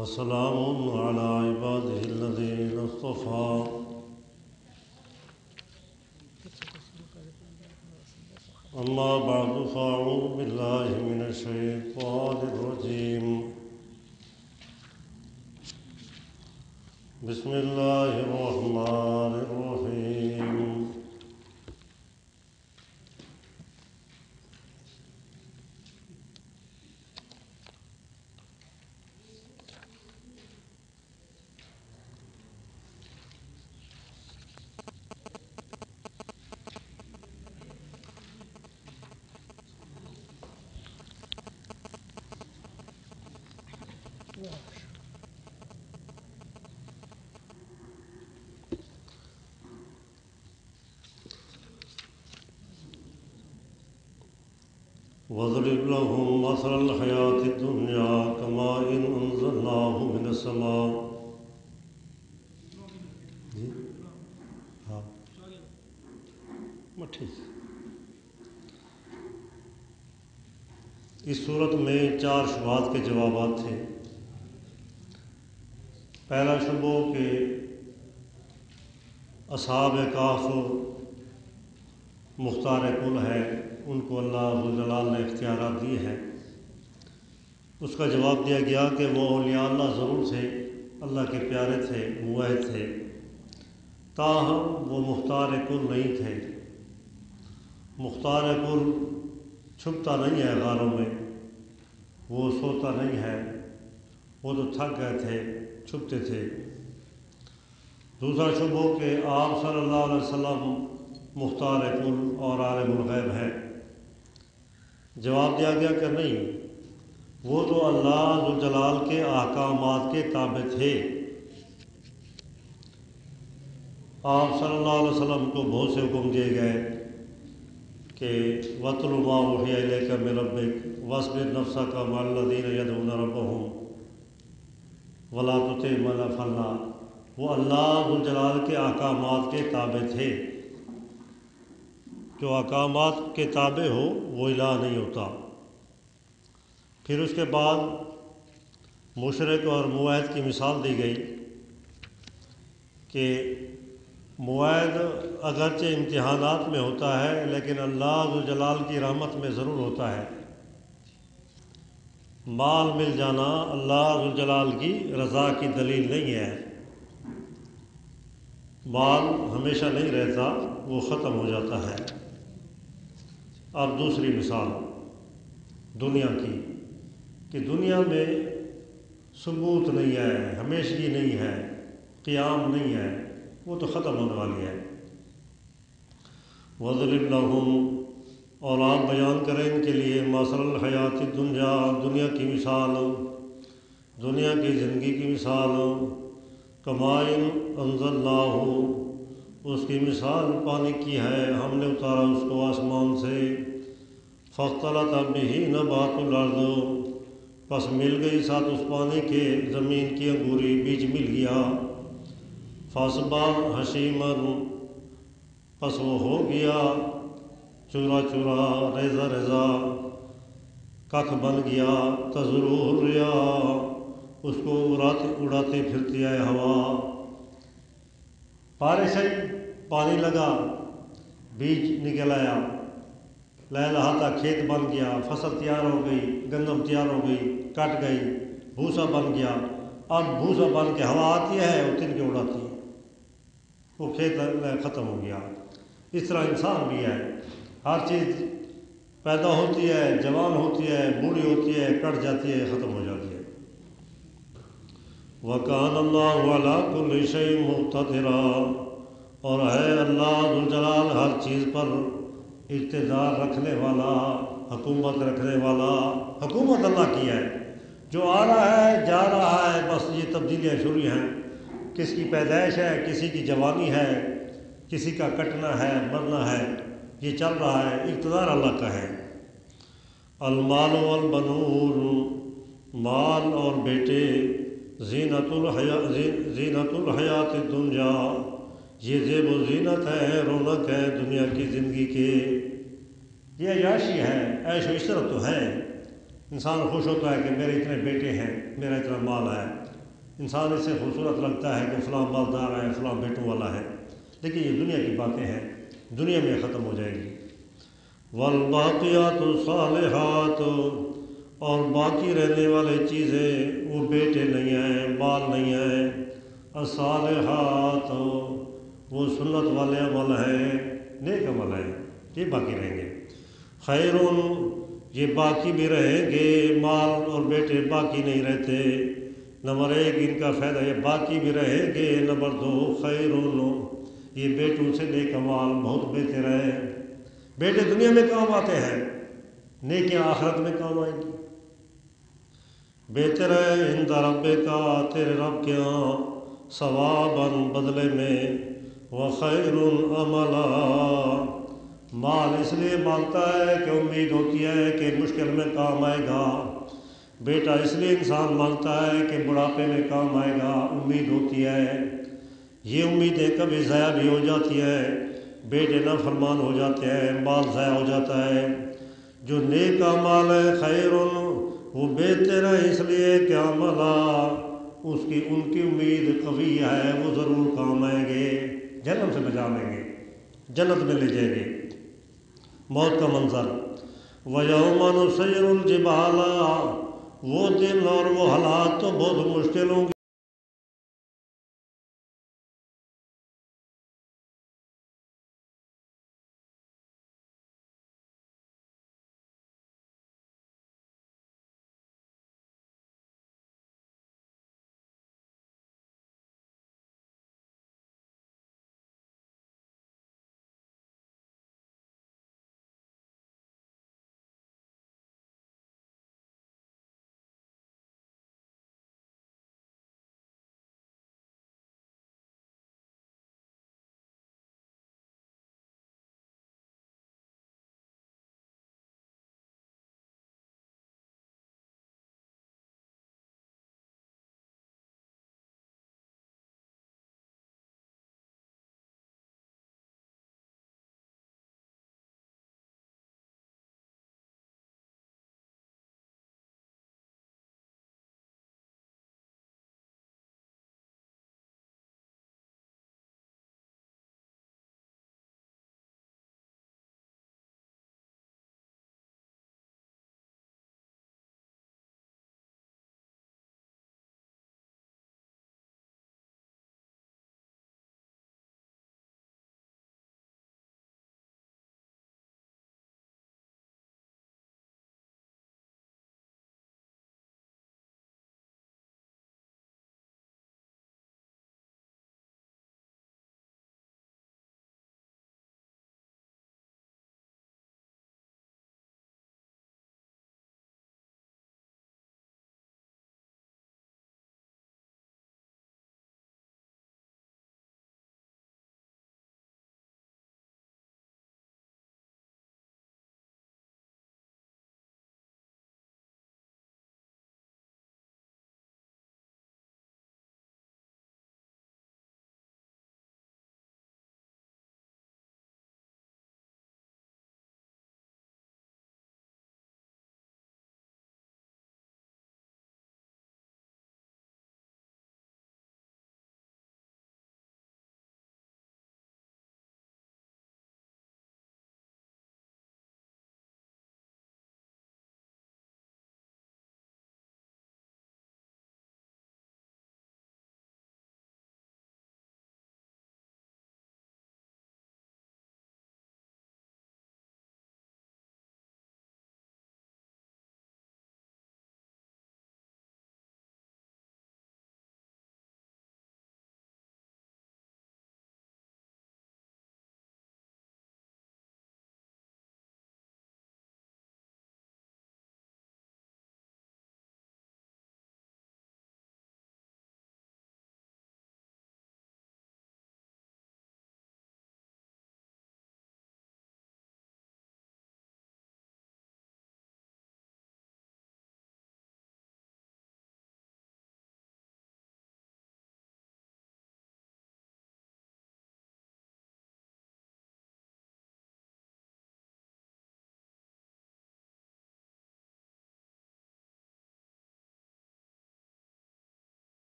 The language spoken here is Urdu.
وسلام على عباده الذين اصطفى أما بعد فأعوذ بالله من الشيطان الرجيم بسم الله الرحمن الرحيم وَاضْرِبْ لَهُم مَّثَلَ الْحَيَاةِ الدُّنْيَا كَمَاءٍ أَنزَلْنَاهُ مِنَ السَّمَاءِ اس صورت میں 4 شبہات کے جوابات تھے۔ پہلا شبہ کہ اصحاب کہف مختار کل ہے، ان کو اللہ ذوالجلال نے اختیارات دیے ہیں۔ اس کا جواب دیا گیا کہ وہ اولیاء اللہ ضرور تھے، اللہ کے پیارے تھے، موحد تھے، تاہم وہ مختار کل نہیں تھے۔ مختار کل چھپتا نہیں ہے غاروں میں، وہ سوتا نہیں ہے، وہ تو تھک گئے تھے، چھپتے تھے۔ دوسرا شبہ کہ آپ صلی اللہ علیہ وسلم مختار کل اور عالم الغیب ہے۔ جواب دیا گیا کہ نہیں، وہ تو اللہ ذوالجلال کے احکامات کے تابع تھے۔ آپ صلی اللہ علیہ وسلم کو بہت سے حکم دیے گئے کہ وَاتْلُ مَا أُوحِيَ إِلَيْكَ مِن رَّبِّكَ وَاصْبِرْ نَفْسَكَ مَعَ الَّذِينَ يَدْعُونَ رَبَّهُمْ وَلَا تُطِعْ مَنْ أَغْفَلْنَا۔ وہ اللہ ذوالجلال کے احکامات کے تابع تھے۔ جو احکامات کے تابع ہو وہ الہ نہیں ہوتا۔ پھر اس کے بعد مشرک اور موحد کی مثال دی گئی کہ موحد اگرچہ امتحانات میں ہوتا ہے لیکن اللہ ذوالجلال کی رحمت میں ضرور ہوتا ہے۔ مال مل جانا اللہ ذوالجلال کی رضا کی دلیل نہیں ہے۔ مال ہمیشہ نہیں رہتا، وہ ختم ہو جاتا ہے۔ اب دوسری مثال دنیا کی کہ دنیا میں ثبوت نہیں ہے، ہمیشگی نہیں ہے، قیام نہیں ہے، وہ تو ختم ہونے والی ہے۔ وَاضْرِبْ لَهُمْ، اور آپ بیان کریں ان کے لیے مَثَلَ الْحَیَاةِ الدُّنْیَا، دنیا کی مثال، دنیا کی زندگی کی مثال، کَمَاءٍ أَنزَلْنَاهُ، اس کی مثال پانی کی ہے، ہم نے اتارا اس کو آسمان سے، فَاخْتَلَطَ بِهِ نَبَاتُ الْأَرْضِ، پس مل گئی ساتھ اس پانی کے زمین کی انگوری، بیج مل گیا، فَأَصْبَحَ هَشِيمًا، پس وہ ہو گیا چورا چورا، ریزہ ریزہ، ککھ بن گیا، تَذْرُوهُ الرِّيَاحُ، اس کو اڑاتے پھرتی ہے ہوا۔ بارش آئی، پانی لگا، بیج نکل آیا، لہلہاتا کھیت بن گیا، فصل تیار ہو گئی، گندم تیار ہو گئی، کٹ گئی، بھوسا بن گیا۔ اب بھوسا بن کے ہوا آتی ہے، وہ تن کے اڑاتی ہے، وہ کھیت ختم ہو گیا۔ اس طرح انسان بھی ہے، ہر چیز پیدا ہوتی ہے، جوان ہوتی ہے، بوڑھی ہوتی ہے، کٹ جاتی ہے، ختم ہو جاتی ہے۔ وَكَانَ اللَّهُ عَلَىٰ كُلِّ شَيْءٍ مُقْتَدِرًا، اور ہے اللہ ذوالجلال ہر چیز پر اقتدار رکھنے والا، حکومت رکھنے والا۔ حکومت اللہ کی ہے، جو آ رہا ہے جا رہا ہے، بس یہ تبدیلیاں شروع ہیں۔ کس کی پیدائش ہے، کسی کی جوانی ہے، کسی کا کٹنا ہے، مرنا ہے، یہ چل رہا ہے، اقتدار اللہ کا ہے۔ المال والبنون، مال اور بیٹے، زینت الحیات الدنیا، یہ زیب و زینت ہے، رونق ہے دنیا کی زندگی کے۔ یہ عیاشی ہے، عیش و عشرت تو ہے، انسان خوش ہوتا ہے کہ میرے اتنے بیٹے ہیں، میرا اتنا مال ہے، انسان اسے خوبصورت لگتا ہے کہ فلاں مالدار ہے، فلاں بیٹوں والا ہے، لیکن یہ دنیا کی باتیں ہیں، دنیا میں ختم ہو جائے گی۔ والباقیات الصالحات، اور باقی رہنے والے چیزیں وہ بیٹے نہیں ہیں، مال نہیں ہیں، الصالحات وہ سنت والے عمل ہیں، نیک عمل ہیں، یہ باقی رہیں گے۔ خیرون یہ باقی بھی رہیں گے، مال اور بیٹے باقی نہیں رہتے۔ نمبر 1 ان کا فائدہ یہ باقی بھی رہیں گے، نمبر 2 خیرون یہ بیٹوں سے نیک اعمال بہت بہتر ہے۔ بیٹے دنیا میں کام آتے ہیں، نیکیاں آخرت میں کام آئیں گی۔ بہتر ہے عند ربک تیرے رب کے ہاں، ثواباً بدلے میں، وخیر عملا مال اس لیے مانگتا ہے کہ امید ہوتی ہے کہ مشکل میں کام آئے گا۔ بیٹا اس لیے انسان مانگتا ہے کہ بڑھاپے میں کام آئے گا، امید ہوتی ہے۔ یہ امیدیں کبھی ضائع بھی ہو جاتی ہیں، بیٹے نافرمان ہو جاتے ہیں، مال ضائع ہو جاتا ہے۔ جو نیک اعمال ہے خیرن وہ بہتر ہے اس لیے کہ عملا ان کی امید قوی ہے، وہ ضرور کام آئیں گے، جہنم سے بچا لیں گے، جنت میں لے جائیں گے۔ موت کا منظر، وَيَوْمَ نُسَيِّرُ الْجِبَالَ وہ دن اور وہ حالات تو بہت مشکل ہوں گے۔